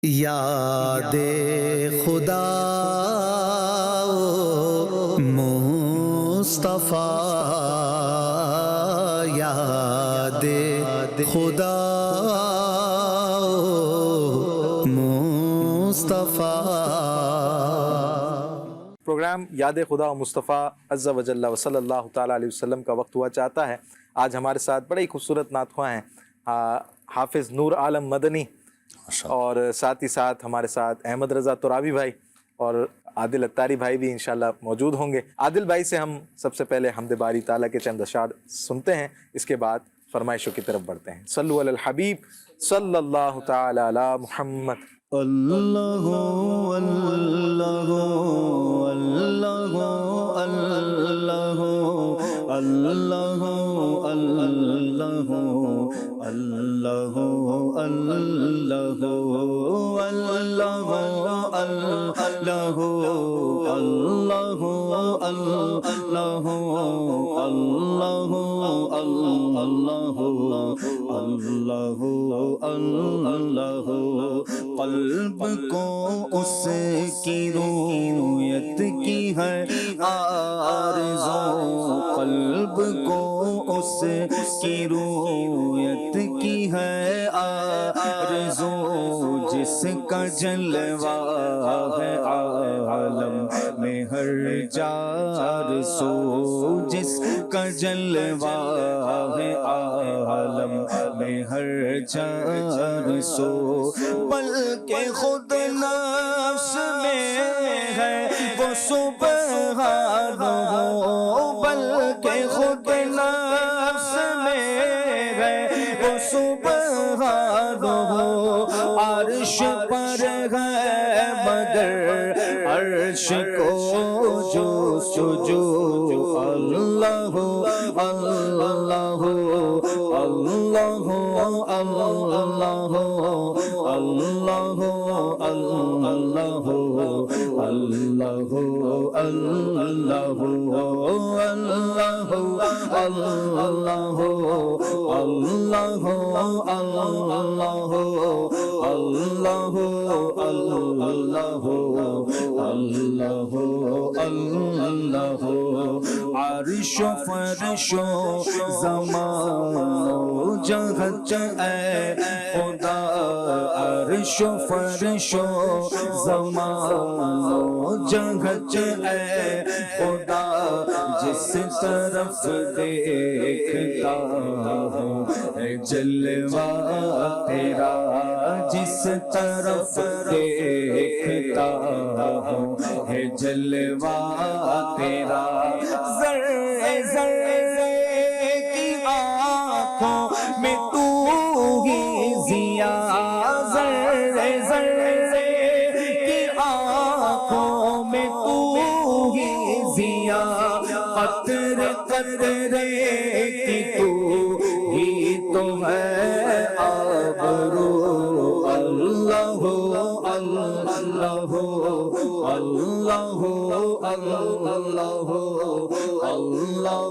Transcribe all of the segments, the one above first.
یاد خدا مصطفیٰ، یاد خدا مصطفیٰ۔ پروگرام یاد خدا و مصطفیٰ عز و جل و صلی اللہ تعالیٰ علیہ وسلم کا وقت ہوا چاہتا ہے۔ آج ہمارے ساتھ بڑے ہی خوبصورت نعت خواں ہیں حافظ نور عالم مدنی، اور ساتھ ہی ساتھ ہمارے ساتھ احمد رضا ترابی بھائی اور عادل اتاری بھائی بھی انشاءاللہ موجود ہوں گے۔ عادل بھائی سے ہم سب سے پہلے حمد باری تعالیٰ کے چند اشعار سنتے ہیں، اس کے بعد فرمائشوں کی طرف بڑھتے ہیں۔ صلو علی الحبیب صلی اللہ تعالی علی محمد۔ اللہ اللہ اللہ اللہ اللہ اللہ اللہ اللہ اللہ قلب کو اس کی رویت کی ہے آرزو، قلب کو اس کی رویت کی ہے آرزو، جس کا جلوہ ہے عالم میں ہر جار سو، جس کا جلوہ ہے عالم میں ہر جار سو، بلکہ خود نفس میں ہے وہ سبحان ہو، بلکہ خود نفس میں ہے وہ سبحان ہو، عرش پر ہے مگر عرش کو جو سجو، اللہ اللہ اللہ اللہ اللہ اللہ اللہ اللہ اللہ عرش و فرش و زمان و جہت اے خدا، عرش و فرش و زمان و جہت اے خدا، جس طرف دیکھتا ہوں اے جلوہ تیرا، جس طرف دیکھتا ہوں اے جلوہ تیرا، ذرے ذرے کی آنکھوں میں تو ہی ضیا، ذرے ذرے کی آنکھوں میں تو ہی ضیا، قطرے قطرے کی تو ہی تو ہے آبرو، اللہ اللہ اللہ اللہ اللہ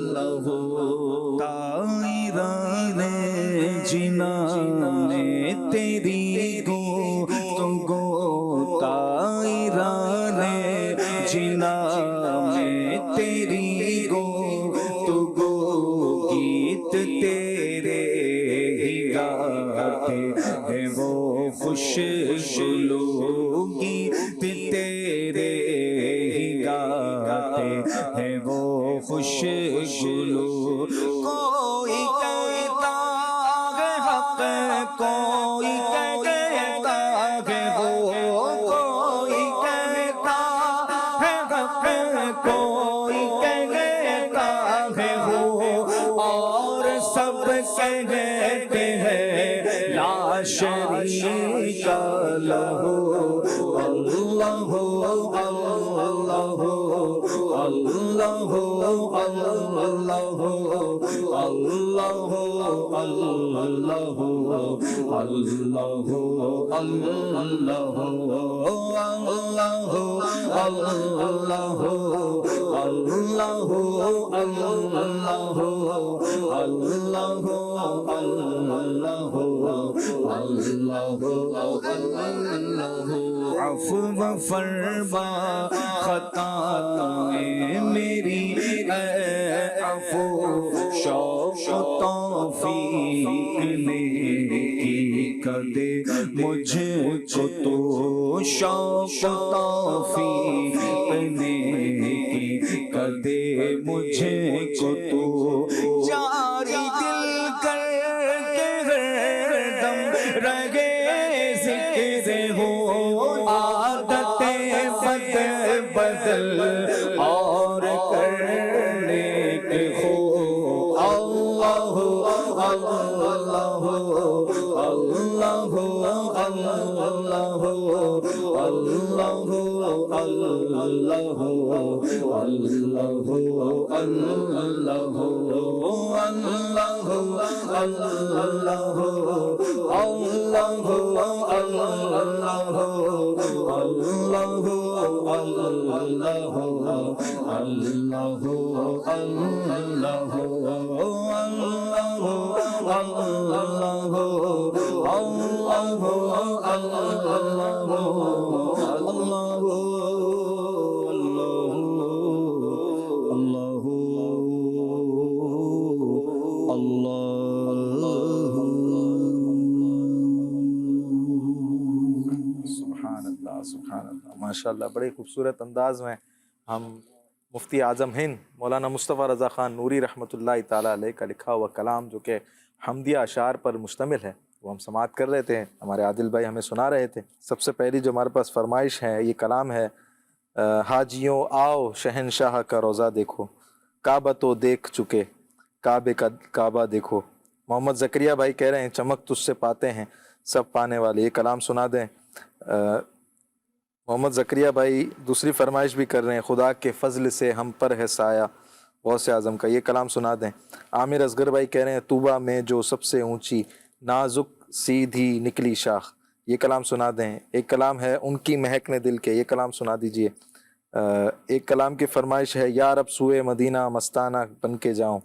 اللہ تائران جنان تیری گفتگو، تائران جنان تیری گفتگو، گیت تیرے ہی گاتے ہیں وہ خوش گلو، گیت تیرے ہی گاتے ہیں وہ خوش گلو، کوئی کہتا ہے حق، کوئی کہتا ہے وہ، کوئی کہتا ہے حق، کوئی کہتا ہے وہ، اور سب کہتے ہیں لا شریک لہ، اللہ اللہ اللہ اللہ اللہ اللہ اللہ اللہ عفو فرما خطائیں میری اے عفو شوق توفیق نیکی کا دے مجھ کو تو شوق توفیق نیکی کا دے مجھ کو تو جاری دل کر کے ہر دم رہے ذکر ہو عادت بد بدل اور کرنے کے ہو اللہ اللہ اللہ اللہ اللہ سبحان اللہ ماشاء اللہ بڑے خوبصورت انداز میں ہم مفتی اعظم ہند مولانا مصطفیٰ رضا خان نوری رحمۃ اللہ تعالیٰ علیہ کا لکھا ہوا کلام جو کہ حمدیہ اشعار پر مشتمل ہے وہ ہم سماعت کر رہے تھے، ہمارے عادل بھائی ہمیں سنا رہے تھے۔ سب سے پہلی جو ہمارے پاس فرمائش ہے یہ کلام ہے حاجیوں آؤ شہنشاہ کا روضہ دیکھو، کعبہ تو دیکھ چکے کعبے کا کعبہ دیکھو۔ محمد زکریا بھائی کہہ رہے ہیں چمک تجھ سے پاتے ہیں سب پانے والے، یہ کلام سنا دیں۔ محمد زکریا بھائی دوسری فرمائش بھی کر رہے ہیں خدا کے فضل سے ہم پر ہے سایہ غوث اعظم کا، یہ کلام سنا دیں۔ عامر اصغر بھائی کہہ رہے ہیں طوبہ میں جو سب سے اونچی نازک سیدھی نکلی شاخ، یہ کلام سنا دیں۔ ایک کلام ہے ان کی مہک نے دل کے، یہ کلام سنا دیجئے۔ ایک کلام کی فرمائش ہے یا رب سوئے مدینہ مستانہ بن کے جاؤں۔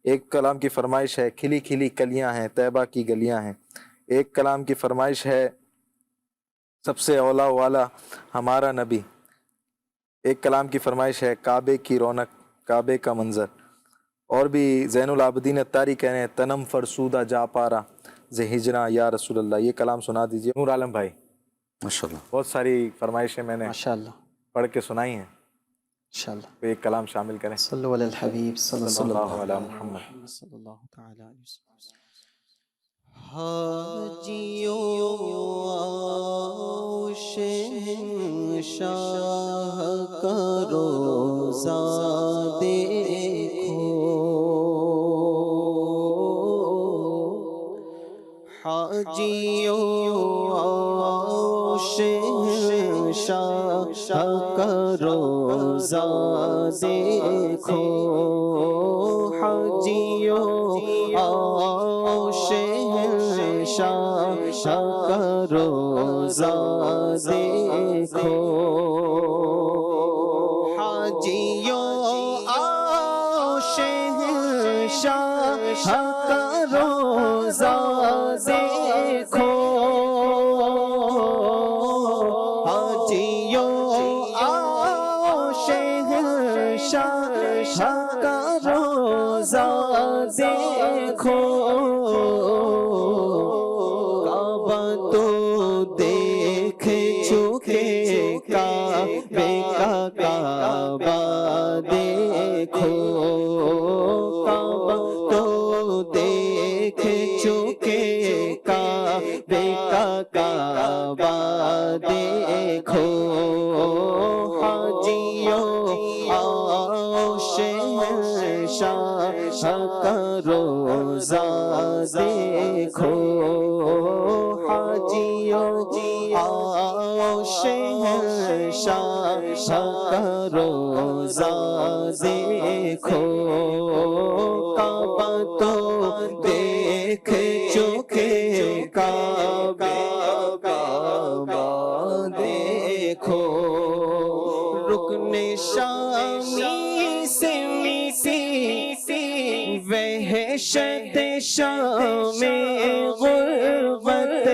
ایک کلام کی فرمائش ہے کھلی کھلی کلیاں ہیں طیبہ کی گلیاں ہیں۔ ایک کلام کی فرمائش ہے سب سے اولا والا ہمارا نبی۔ ایک کلام کی فرمائش ہے کعبے کی رونق کعبے کا منظر۔ اور بھی زین العابدین اتاری کہہ رہے ہیں تنم فرسودہ جا پارا ز ہجراں یا رسول اللہ، یہ کلام سنا دیجیے۔ نور عالم بھائی ماشاءاللہ بہت ساری فرمائشیں میں نے ماشاءاللہ پڑھ کے سنائی ہیں، انشاءاللہ۔ تو ایک کلام شامل کریں۔ صلو علی الحبیب صلی اللہ علیہ محمد۔ صلی اللہ تعالی علیہ وسلم۔ حاجیوں آؤ شہنشاہ کا روضہ دیکھو، حاجیوں آؤ شہنشاہ کا روضہ دیکھو، حاجیوں آؤ شہنشاہ کا روضہ دیکھو، حاجیوں آؤ شہنشاہ کا روضہ دیکھو، حاجیوں آؤ شہنشاہ کا روضہ دیکھو، کعبہ تو دیکھ چکے کعبے کا کعبہ دیکھو، کعبہ تو دیکھ چکے کعبے کا کعبہ دیکھو، حاجیوں آؤ شہنشاہ کا روضہ دیکھو، حاجیوں آؤ شہنشاہ کا روضہ روزہ دیکھو کعبہ تو دیکھ چکے کعبہ دیکھو رکن شامی سے میٹھی وحشت شام غربت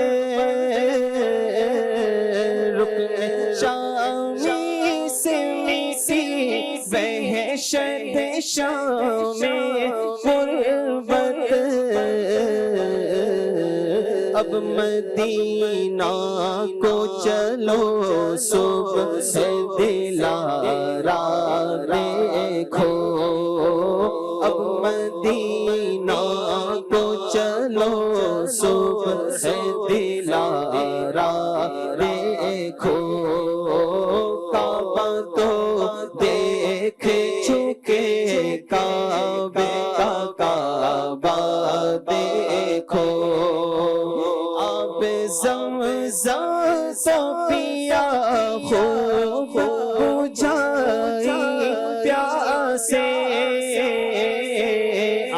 رکن شامی سے میٹھی وحشت شام غربت اب مدینہ کو چلو صبح سے دلارا دیکھو اب مدینہ کو چلو صبح سے دلارا دیکھو کعبہ تو دیکھ چکے کعبے کا کعبہ دیکھو آب زمزم تو پیا خوب بجھائی پیاسے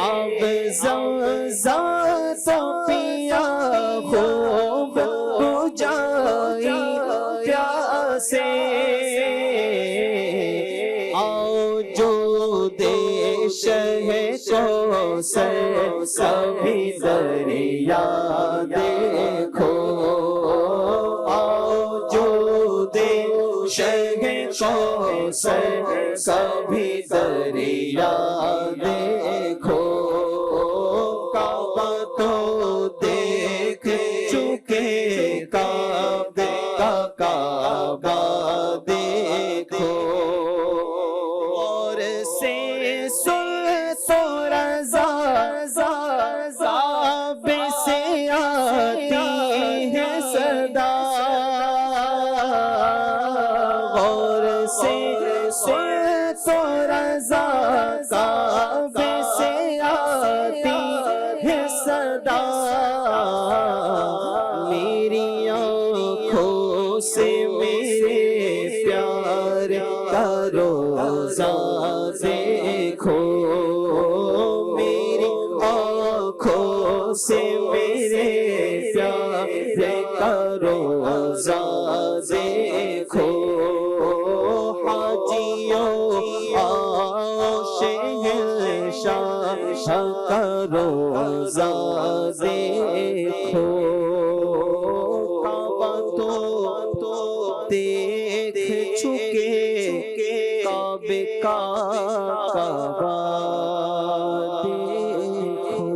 آب زمزم تو پیا خوب بجھائی پیاسے آؤ جو دیش ہے کو سر کبھی دریا دیکھو آؤ جو دیش ہے کو سر کبھی دریا دیکھو کعبہ تو دیکھ چکے کعبے کا کعبہ دیکھو اور سے سن تو رضا کعبے سے آتی ہے صدا اور سے سن تو رضا کعبے سے آتی ہے صدا میری آنکھوں سے میرے پیار کا روزہ دیکھو میری آنکھوں سے میرے پیار کا روزہ دیکھو حاجیوں آؤ شہنشاہ کا روزہ دیکھو کعبہ تو دیکھ چکے کعبے کا کعبہ دیکھو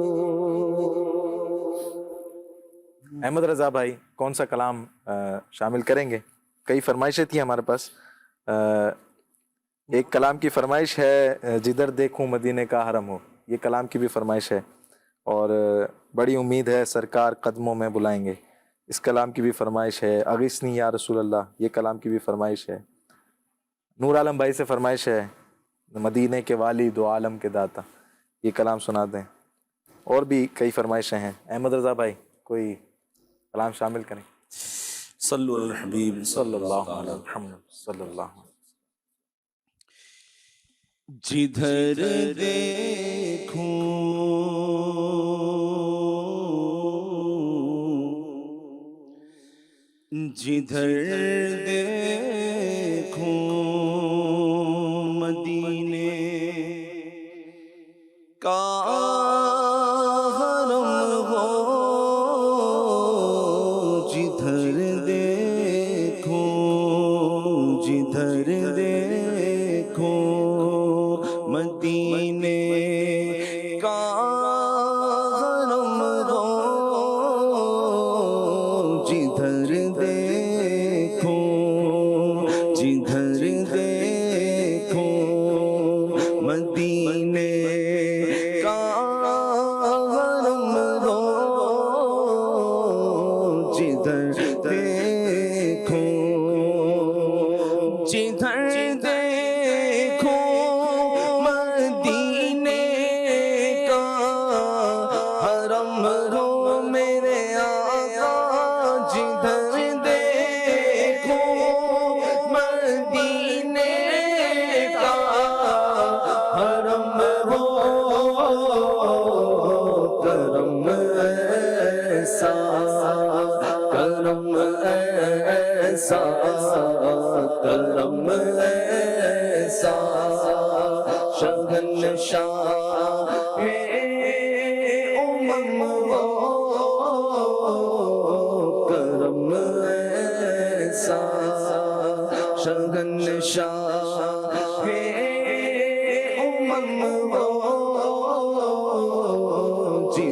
احمد رضا بھائی کون سا کلام شامل کریں گے؟ کئی فرمائشیں تھیں ہمارے پاس. ایک کلام کی فرمائش ہے جدھر دیکھوں مدینے کا حرم ہو، یہ کلام کی بھی فرمائش ہے اور بڑی امید ہے سرکار قدموں میں بلائیں گے. اس کلام کی بھی فرمائش ہے. اغثنی یا رسول اللہ، یہ کلام کی بھی فرمائش ہے. نور عالم بھائی سے فرمائش ہے مدینے کے والی دو عالم کے داتا، یہ کلام سنا دیں. اور بھی کئی فرمائشیں ہیں. احمد رضا بھائی کوئی کلام شامل کریں. صلو علی الحبیب صلی اللہ علیہ محمد صلی اللہ علیہ. جدھر دیکھوں جدھر دیکھوں مدینے کا حرم ہو، جدھر دیکھوں جدھر دیکھوں مدینے کا حرم ہو، جدھر دیکھوں جدھر دیکھوں مدینے کا حرم ہو، جدھر دیکھوں جدھر دیکھوں مدینے کا حرم ہو میرے آقا، جدھر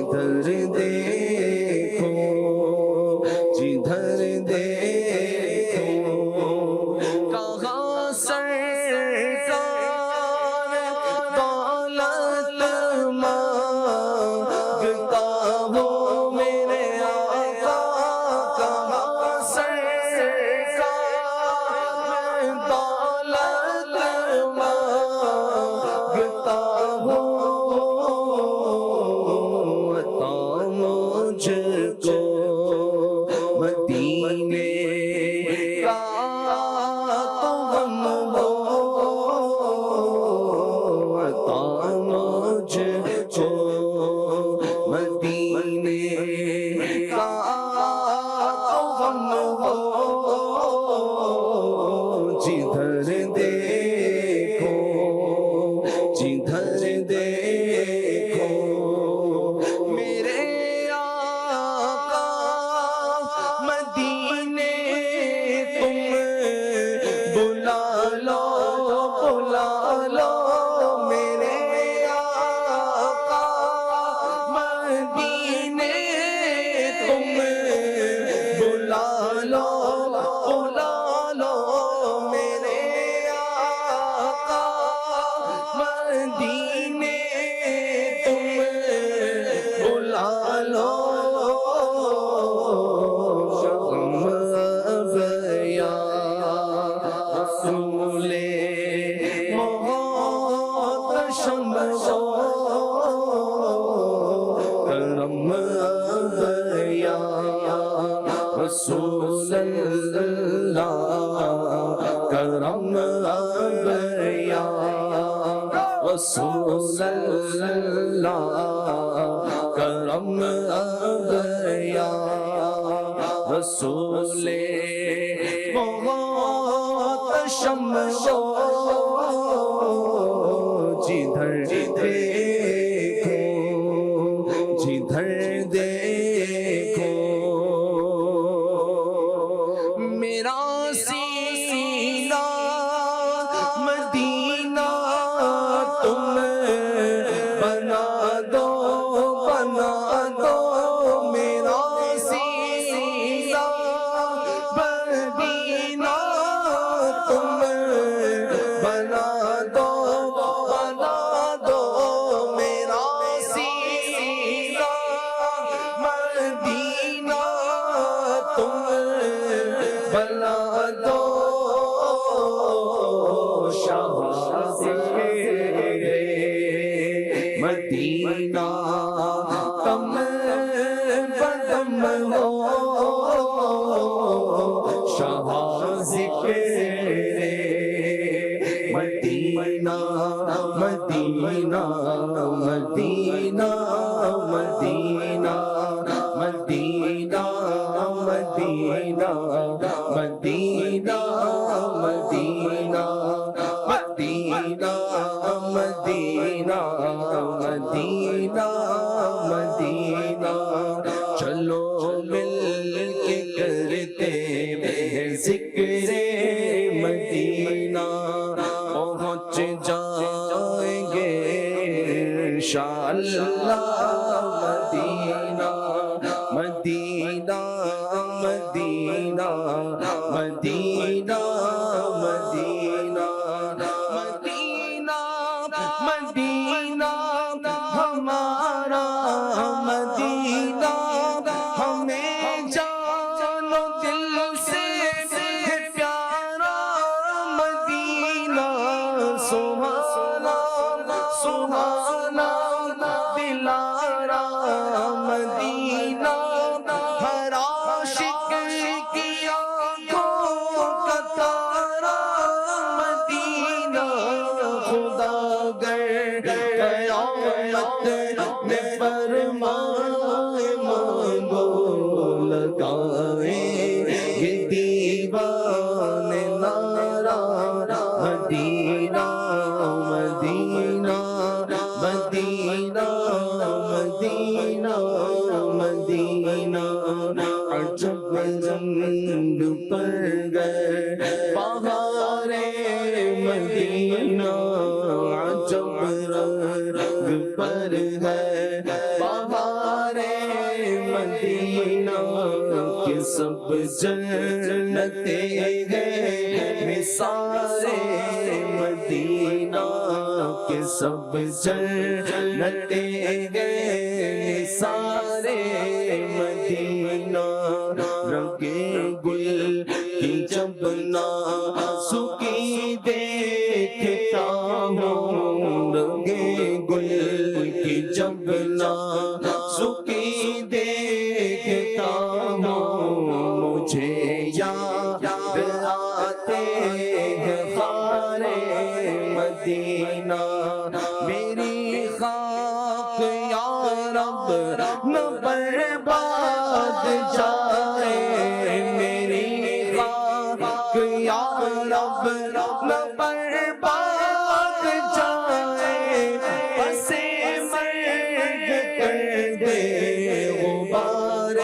جدھر دیکھو جدھر دیکھو کہاں سرکار دولت مانگتا ہو میرے آقا کہاں سرکار دولت مانگتا ہو عطا مجھ کو مدینے کا تو غم ہو عطا مجھ کو مدینے کا تو غم ہو جدھر دیکھو جدھر دیکھو میرے آقا مدینے تم بلا لو میرے آقا مدینے تم بلا لو میرے آقا مدینے تم بلا لو شغم یا رسول محتشم ہو کرم یا رسول اللہ کرم یا رسول اللہ کرم یا رسول محتشم ہو جدھر دیکھو جدھر دیکھو میرا سینہ مدینہ تم بنا دو میرا سینہ مدینہ تم بنا دو میرا سینہ مدینہ تم بنا دو شہباز مدینہ تم بدم ہو شہباز مدینہ مدینہ مدینہ مدینہ مدینہ مدینہ مدینہ مدینہ مدینہ مدینہ مدینہ مدینہ چلو مل کے کرتے ہیں ذکر مدینہ پہنچ جائیں گے انشاءاللہ مدینہ مدینہ مدینہ مدینہ مدینہ مدینہ مدینہ ہمارا مدینہ ہمیں جان و دل سے ہے پیارا مدینہ سبحانا سبحانا دلارا مدینہ ہر عاشق کی آنکھوں کا تارا مدینہ خدا گر قیامت میں فرمائے مانگو لگائیں گے دیوانے نعرہ مدینہ مدینہ مدینہ مدینہ مدینہ عجب رنگ پر گئے بہار مدینہ عجب رنگ پر ہے بہار مدینہ کے سب جنتیں ہیں نثارِ مدینہ کے سب جنتیں ہیں نثارِ مدینہ رنگے گل کی جب نازکی دیکھتا ہوں رنگے گل کی جب نازکی دیکھتا ہوں مجھے یاد آتے ہیں خارِ مدینہ میری خاک یا رب نہ برباد جائے میری خاک یا رب نہ برباد جائے پس مرگ کر دے غبارِ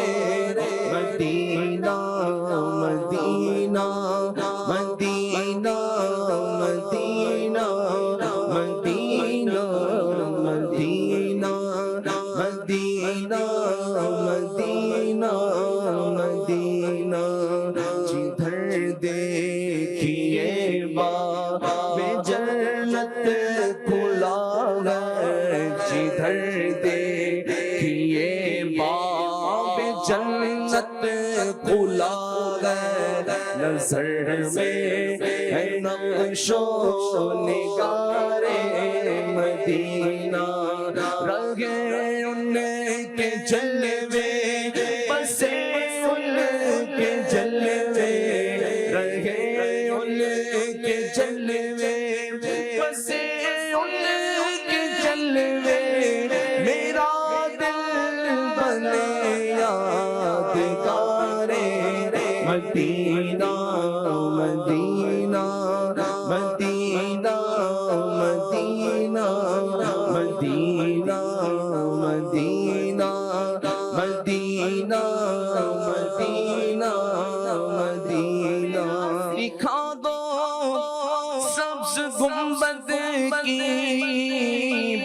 مدینہ مدینہ مدینہ مدینہ مدینہ مدینہ مدینہ مدینہ مدینہ جدھر دیکھیے باب جنت کھلا ہے جدھر دیکھیے باب جنت کھلا ہے نظر میں ہے نقش و نگارِ مدینہ رنگے ان کے جلوے بسے ان کے جلوے رنگے ان کے جلوے بسے ان کے جلوے میرا دل بنے یادگارِ مدینہ مدینہ مدینہ مدینہ مدینہ مدینہ مدینہ مدینہ مدینہ دکھا دو سبز گنبد کی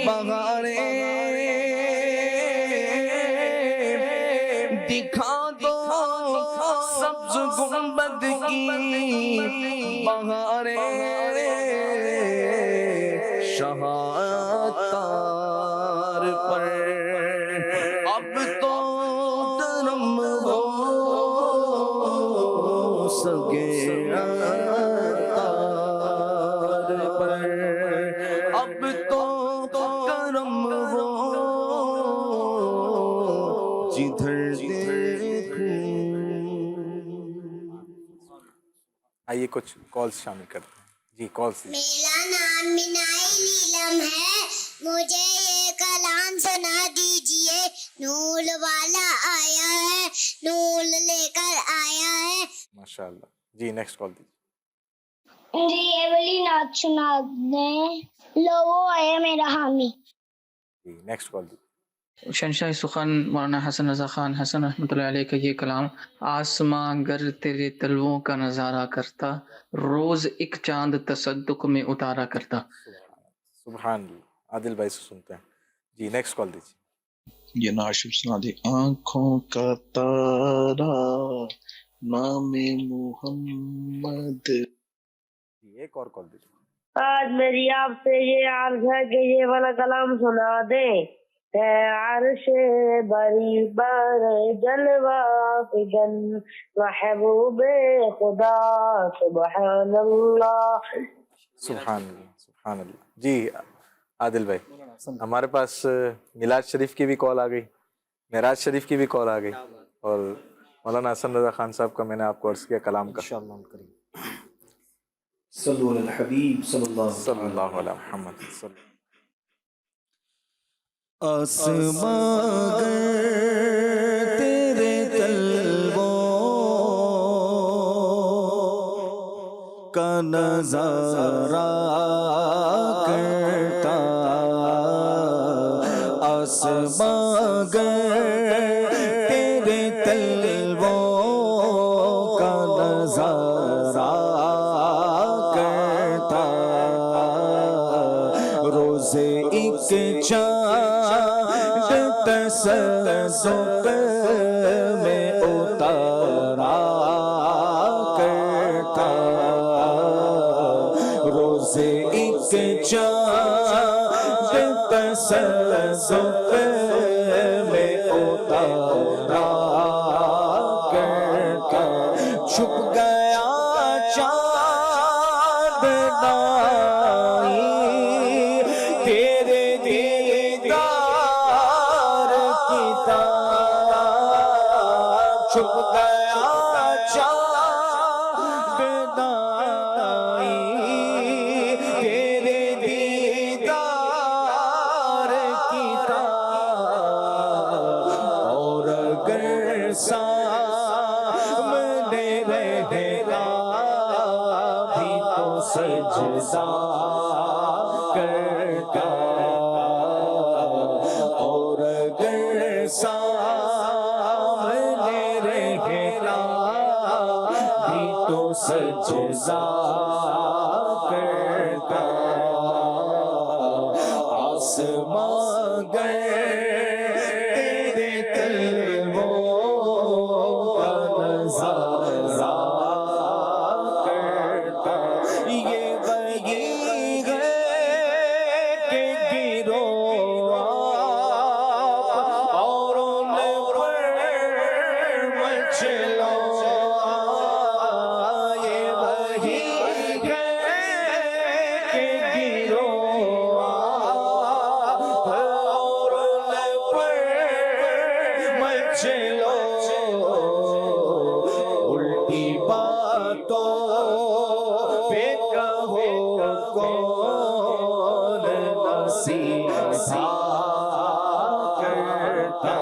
بہاریں دکھا دو سبز گنبد کی بہاریں شہادت پر اب تو درم ہو سگے تار پر اب تو کرم ہو جدھر دیکھوں آئیے کچھ کالز شامل کرتے ہیں جی کالز میرا نام منائی نیلم ہے مجھے یہ کلام سنا دیجئے نور والا آیا ہے نور لے کر آیا ہے ماشاءاللہ جی نیکسٹ کال دیجیے جی یہ والی نعت سنا دیں لو وہ آیا میرا حامی جی نیکسٹ کال دیجیے شہنشاہ سخن مولانا حسن رضا خان حسن رحمۃ اللہ علیہ کا یہ کلام آسماں گر تیرے تلووں کا نظارہ کرتا روز ایک چاند تصدق میں اتارا کرتا سبحان اللہ عادل بھائی سے سنتے ہیں جی نیکسٹ کال دیجیے یہ ناشب سنا دی آنکھوں کا تارا نام محمد ایک اور کال دیجیے آج میری آپ سے یہ عرض ہے کہ یہ والا کلام سنا دیں ہے عرش بری بر جلوہ فگن محبوب خدا سبحان اللہ سبحان اللہ جی عادل بھائی ہمارے پاس میلاد شریف کی بھی کال آ گئی معراج شریف کی بھی کال آ گئی اور مولانا حسن رضا خان صاحب کا میں نے آپ کو عرض کیا کلام کا انشاءاللہ کریم صلو علی الحبیب صلی اللہ علیہ محمد آسماں گر تیرے تلووں کا نظارہ کرتا آسماں گر تیرے تلووں کا نظارہ کرتا روزے ایک چاند تصدق تسلسل میں اتارا کرتا روز ایک چاند تسلسل میں اتارا کرتا چھپ گیا چاند نائی تیرے دیدار کی طرف چھپ گیا چاند نائی تیرے دیدار کی طرف اور اگر سامنے رہتا بھی تو سجدہ کرتا اور اگر سامنے رہتا بھی تو سجدہ کرتا آسمان گر تیرے تلووں کا نظارہ کرتا یہ وہی ہے کہ گرو آپ اور ان پر مچلو یہ وہی ہے کہ گرو آپ اور ان پر مچلو الٹی باتوں پہ کہو کون نصیحہ کرتا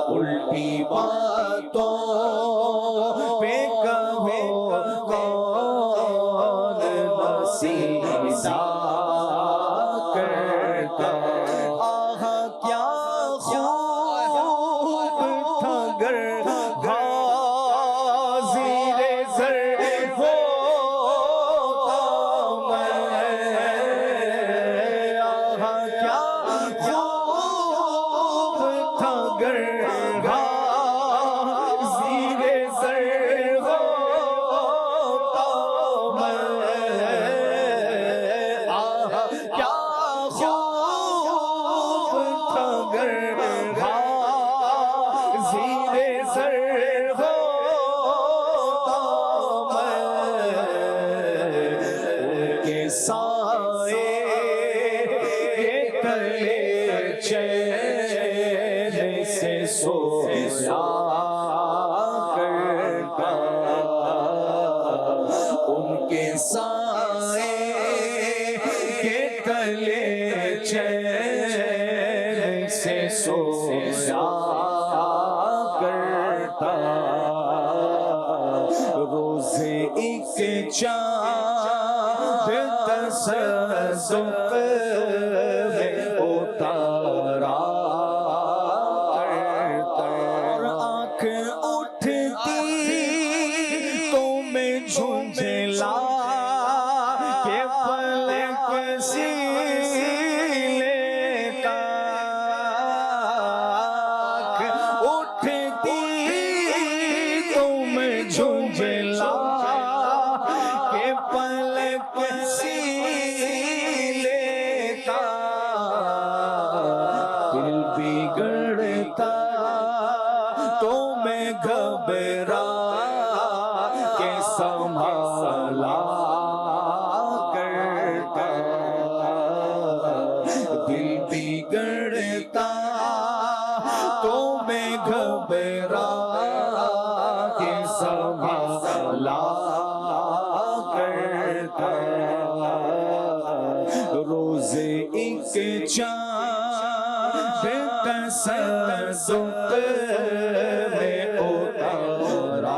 الٹی باتوں پہ کہو کون نصیحہ کرتا آہ کیا خوب تھا گر حاضر زر ہوتا میں آہ کیا خوب تھا گر حاضر زر ہوتا میں آہ کیا خوب تھا گر حاضر زر ہوتا میں ان کے سائے کے تلے چین سے سویا کرتا ان کے سائے کے تلے چین سے سویا کرتا روز ایک چاند تسلسل میں اتارا کرتا اور آنکھ اٹھتی تو میں جھنجھلا کہ پلک سی لیتا آنکھ اٹھتی تو میں جھنجھلا کہ پلک سی لیتا دل بگڑتا تو میں گھبرا کے سنبھالا کرتا دل بگڑتا تو میں گھبرا کے سنبھالا کرتا روز ایک چاند تسلسل میں اتارا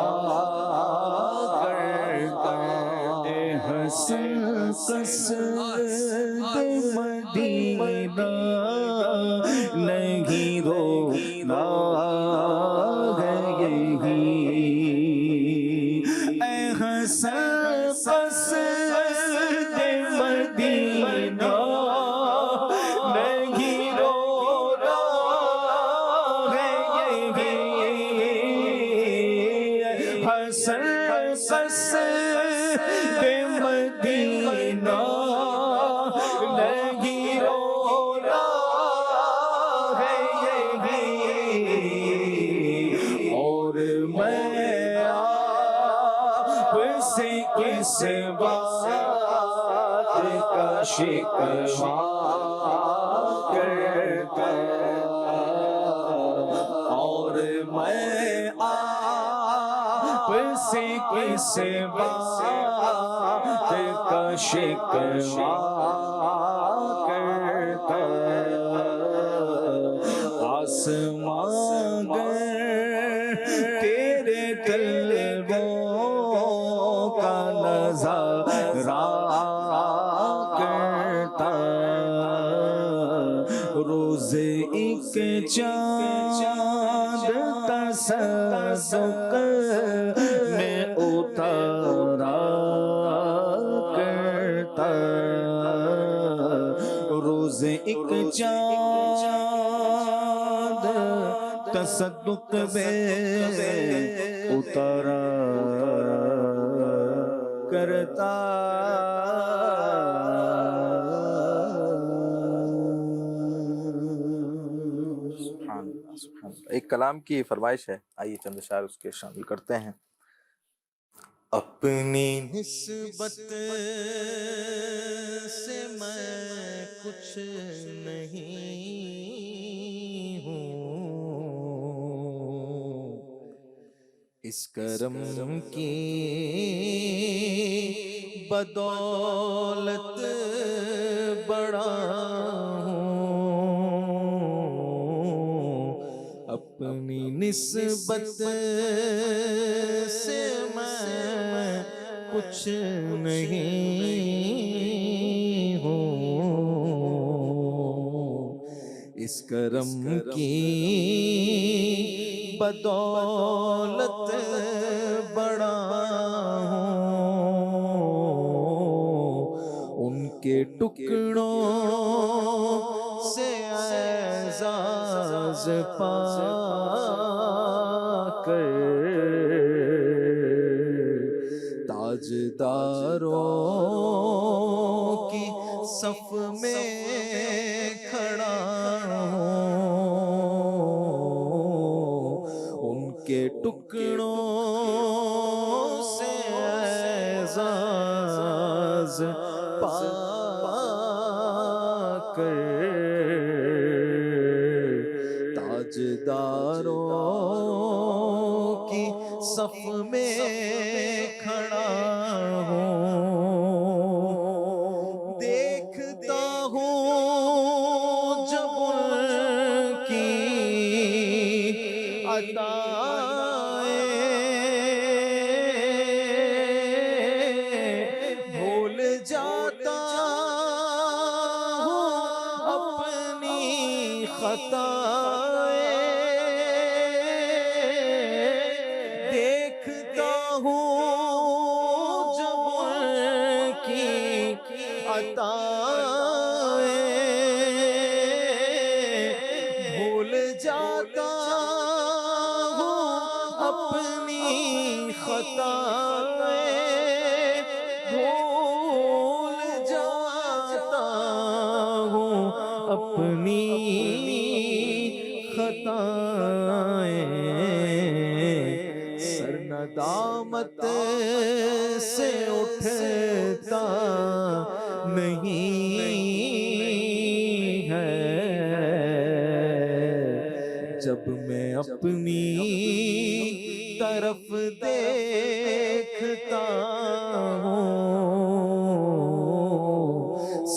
کرتا اے حسن قصد مدینہ نہیں رونا ہے یہی اے حسن قصد مدینہ نہیں رونا کس بات کا شکوہ کرتا اور میں آپ سے کس بات کا شکوہ کرتا آسمان تیرے طلبوں کا نظارہ کرتا روز ایک چاند تصدق میں اتارا کرتا روز ایک چاند تصدق میں اتارا کرتا سبحان اللہ سبحان اللہ۔ ایک کلام کی فرمائش ہے، آئیے چند اشعار اس کے شامل کرتے ہیں۔ اپنی نسبت سے میں کچھ نہیں ہوں، اس کرم کی بدولت بڑا ہوں، اپنی نسبت سے میں کچھ نہیں ہوں، اس کرم کی بدولت بڑا ہوں، ان کے ٹکڑوں سے اعزاز پا کر تاجداروں کی صف میں کھڑا ہوں، ان کے ٹکڑوں سے اعزاز پا کر تاجداروں کی صف میں کھڑا ہوں، دیکھتا ہوں جب ان کی عطائیں بھول جاتا ہوں اپنی خطائیں، دیکھتا ہوں جب ان کی عطائیں بھول جاتا ہوں اپنی خطائیں بھول جاتا ہوں اپنی خطائیں، سر ندامت سے اٹھتا نہیں ہے، جب میں اپنی طرف دیکھتا ہوں،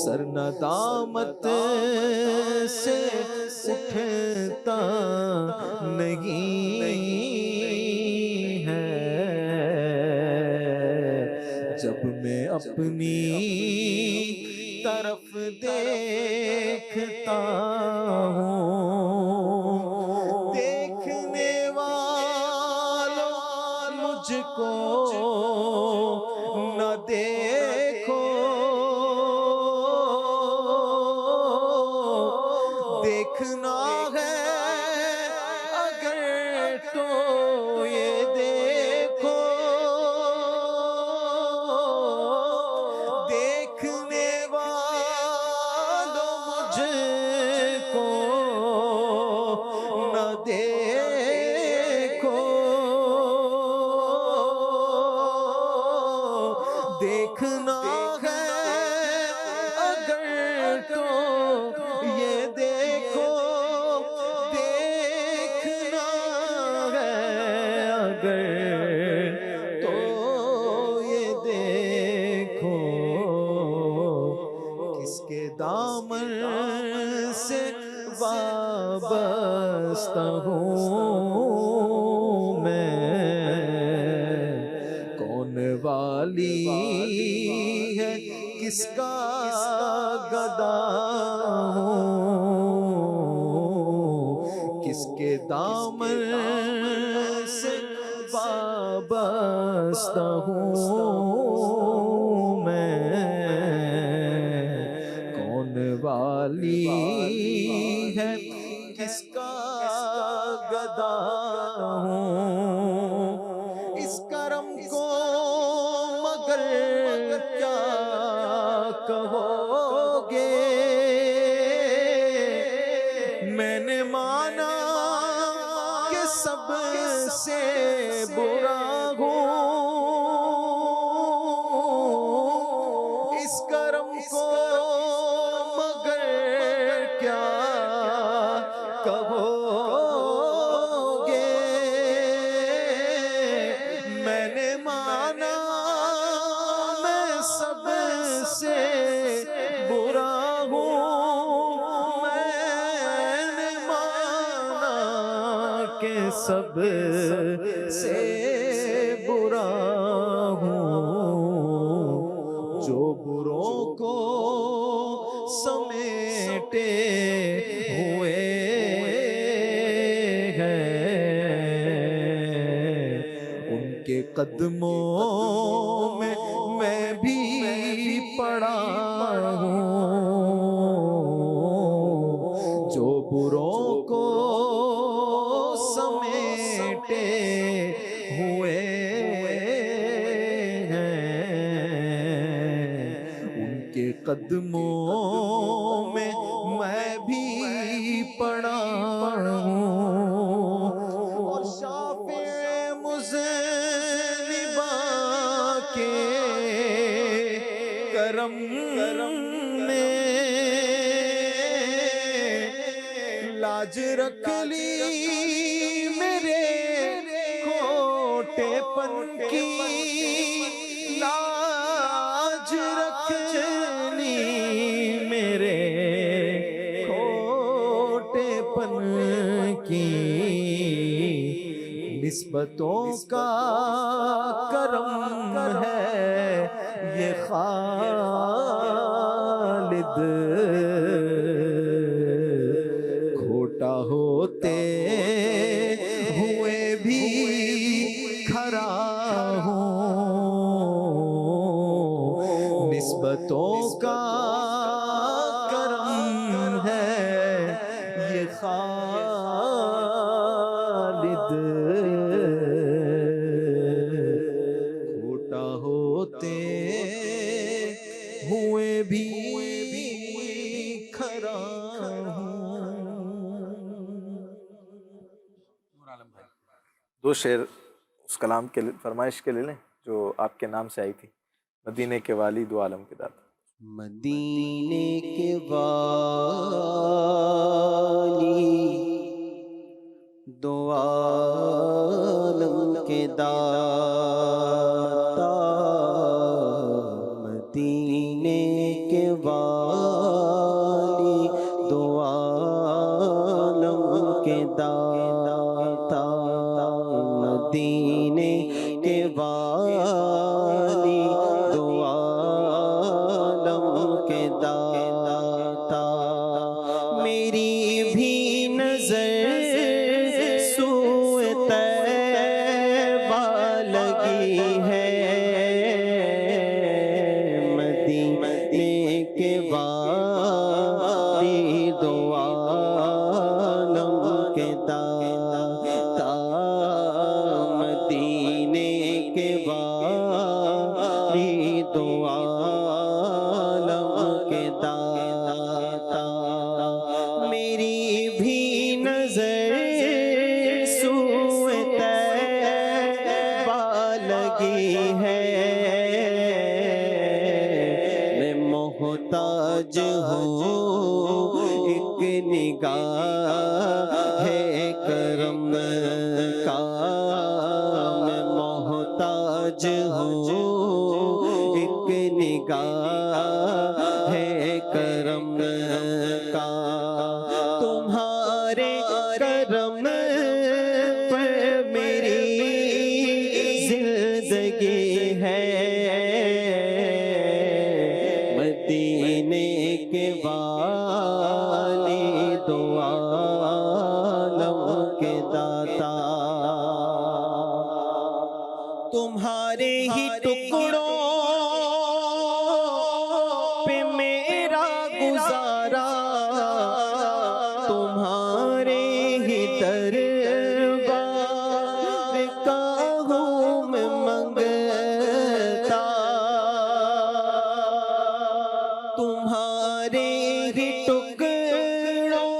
سر ندامت سے اٹھتا نہیں ہے، جب میں اپنی طرف دیکھتا ہوں، دیکھنے والوں مجھ کو نہ دیکھو، دیکھنا ہے اگر تو یہ دیکھو، دیکھنے والوں مجھ وابستہ ہوں میں، کون والی ہے کس کا گدا ہوں، کس کے دامن سے وابستہ ہوں میں، کون والی ہے کس کا گدا ہوں، اس کرم کو مگر کیا کہو گے، میں نے مانا کہ سب سے برا ہوں، اس کرم کو مگر کیا کہو گے، میں نے مانا میں سب سے برا ہوں، میں نے مانا کہ سب سے برا ہوں، جو بروں کو سمیٹے ہوئے ہیں، ان کے قدموں میں میں بھی پڑا ہوں، جو بروں کو سمیٹے ہوئے ہیں، ان کے قدموں میں میں بھی پڑا ہوں، اور شافع مذنبا کے کرم میں لاج رکھ لی میرے کھوٹے پن کی، لاج رکھ لی میرے کھوٹے پن کی، نسبتوں کا کرم ہے یہ خالد، کھوٹا ہوتے ہوئے بھی کھرا ہوں، نسبتوں کا کرم ہے یہ خالد، کھوٹا ہوتے ہوئے بھی کھرا ہوں۔ دو شعر اس کلام کے فرمائش کے لے لیں جو آپ کے نام سے آئی تھی، مدینے کے والی دو عالم کے داتا۔ مدینے کے والی دو عالم کے داتا، مدینے کے والی دو عالم کے داتا، مدینے کے والی دو عالم کے داتا، میری بھی نظر سوئے طیبہ لگی ہے، مدینے کے والی دو عالم کے داتا، مدینے کے والی دو عالم کے داتا، میری بھی نظر سوئے طیبہ لگی ہے، میں محتاج ہوں ایک نگاہ ہے کرم کا، میں محتاج ہوں ایک نگاہ ہے کرم کا، تمہارے کرم پر میری زندگی ہے، مدینے کے والی دو عالم کے داتا، تمہارے ہی ٹکڑوں پہ میرا گزارا، تمہارے ہی دربار کا ہوں میں منگتا، تمہارے ہی ٹکڑوں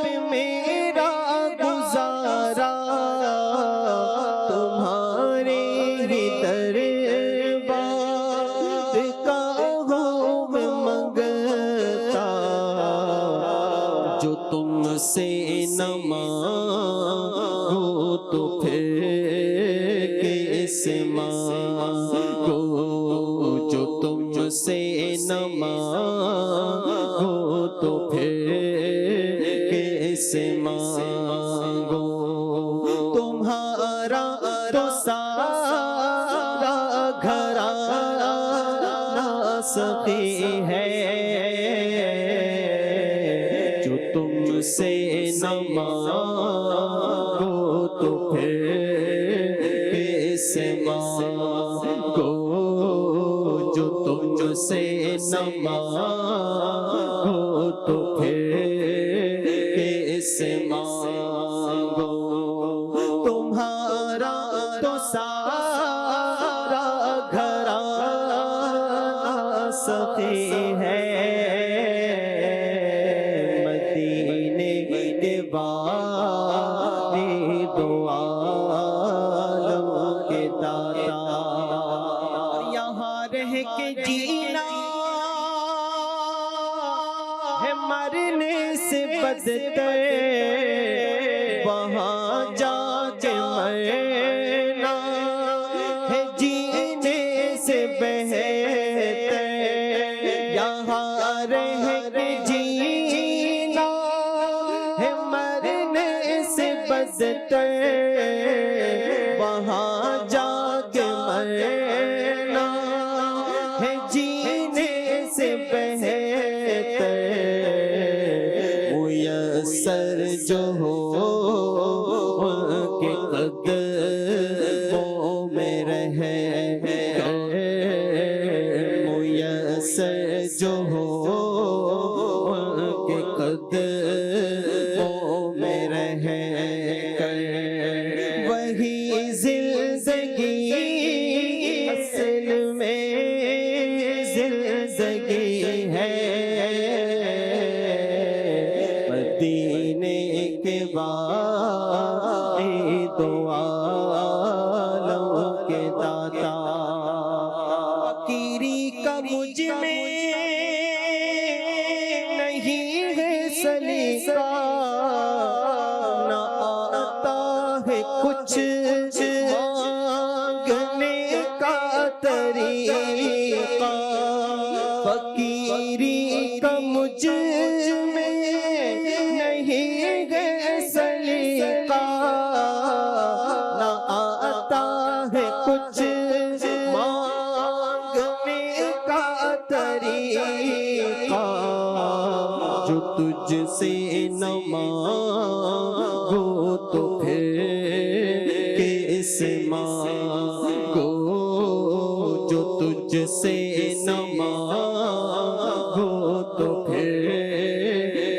پہ میرا گزارا، تمہارے ہی دربار کا ہوں میں منگتا، جو تم سے نہ مانگو تو پھر کس مانگو، جو تم سے نہ مانگو تو پھر کس مانگو، تمہارا تو سارا گھرانہ سخی ہے، جو تم سے نہ مانگو تو پھر کس مانگو، جو تم سے نہ مانگو تو پھر کس مانگو، تمہارا تو سارا گھرانہ سخی ہے، مدینے کے والی دو عالم کے داتا، یہاں رہ کے جینا ہے مرنے سے بدتر، وہاں جا کے مرنا ہے جینے سے بہتر، یہاں رہ کے جینا ہے مرنے سے بدتر، وہاں جا کے مرنا ہے جینے سے بہتر، میسر جو ہو کے قدموں میں رہ کر، میسر جو ہو کے قدموں میں رہ کر، وہی زندگی اصل میں زندگی ہے، مدینے کے والی دو عالم کے داتا، فقیری کا مجھ میں نہیں ہے سلیقہ، نہ آتا ہے کچھ مانگنے کا طریقہ، فقیری کا مجھ میں نہیں ہے سلیقہ، نہ آتا ہے کچھ مانگنے کا طریقہ، جو تجھ سے نہ مانگو تو پھر کس مانگو، جو تجھ سے نہ مانگو تو پھر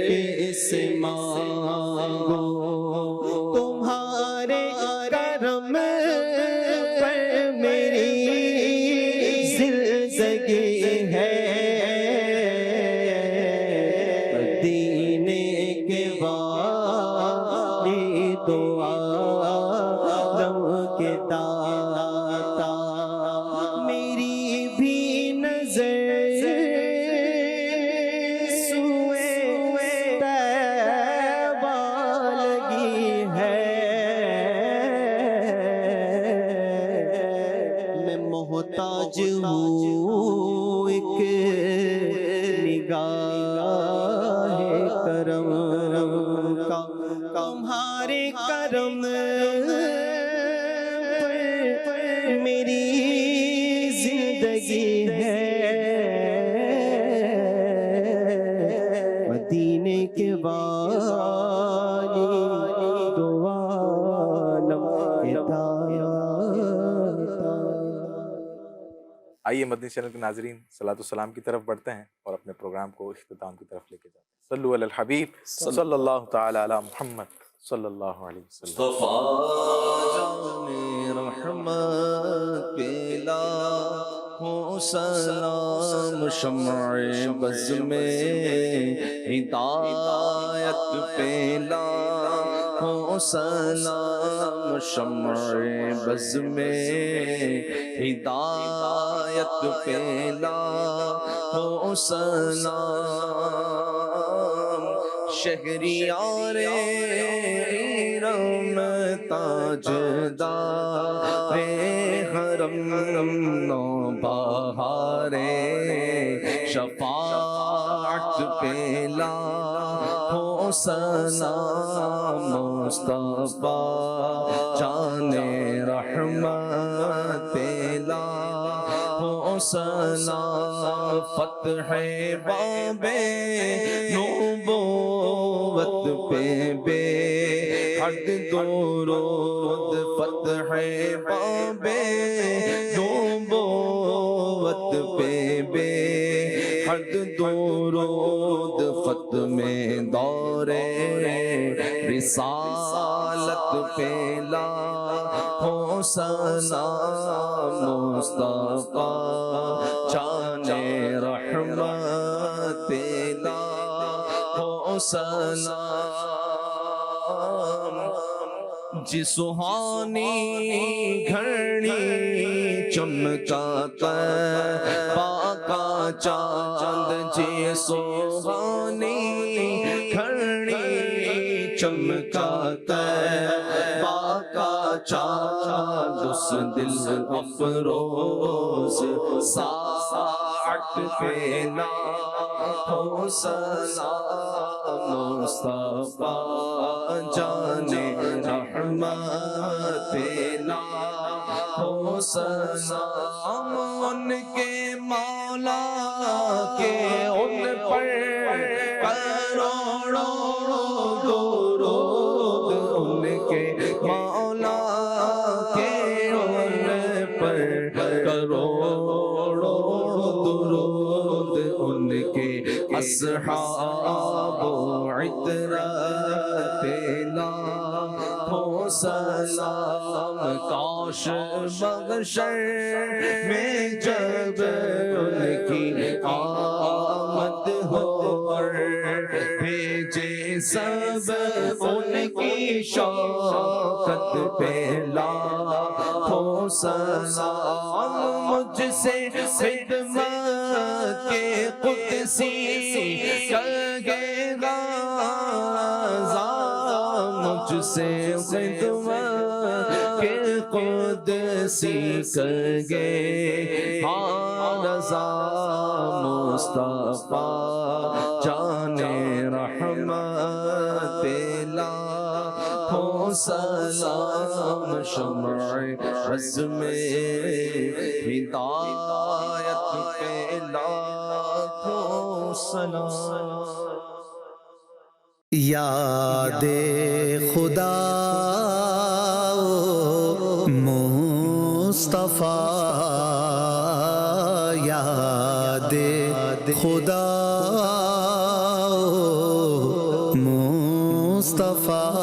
کس مانگو، تمہارے کرم پر میری زندگی ہے، مدینے کے والی دو عالم کے داتا، میری بھی نظر سوئے طیبہ لگی ہے، میں محتاج ہوں ایک نگاہ کرم کا، تمہارے کرم پر میری زندگی ہے، مدینے کے والی دو عالم کے داتا۔ آئیے مدنی چینل کے ناظرین صلاۃ والسلام کی طرف بڑھتے ہیں اور اپنے پروگرام کو اختتام کی طرف لے کے جاتے ہیں۔ صلو علی الحبیب صلی اللہ تعالی علی محمد صلی اللہ علیہ وسلم۔ مصطفیٰ جان رحمت پہ لاکھوں سلام، شمع بز میں ہدایت پہ لاکھوں سلام، شمع بز میں ہدایت پہ لاکھوں سلام، شہریار ایران تاجدار حرم، نوبہار شفاعت پہ لاکھوں سلام، مصطفیٰ جان رحمت پہ لاکھوں سلام، فتح باب نبوت پہ بے حد درود، فتح باب نبوت پہ بے حد درود، ختم دور رسالت پہ لاکھوں سلام، مصطفیٰ جان رحمت پہ لاکھوں سلام، جی سہانی گھڑی چمکاتا پاکا چاند، جی سہانی گھڑی چمکاتا پاکا چاند، اس دل افروز ساعت پہ لاکھوں سلام، مصطفیٰ جان رحمت پہ لاکھوں سلام، ان کے مولا کے ان پر کروڑوں درود، ان کے مولا کے ان پر کروڑوں درود، ان کے اصحاب و عطرت پہ لاکھوں سلام، کاش محشر میں جب ان کی آمد ہو اور بھیجے سب ان کی شوکت پہ لاکھوں سلام، مجھ سے خدمت کے قدسی کہے گا مجھ سے خدمت کے قدسی کہے رضا، مصطفیٰ جان رحمت پہ لاکھوں سلام، شمع عزم ہدایت پہ لاکھوں سلام۔ یاد خدا مصطفیٰ، یاد خدا مصطفیٰ،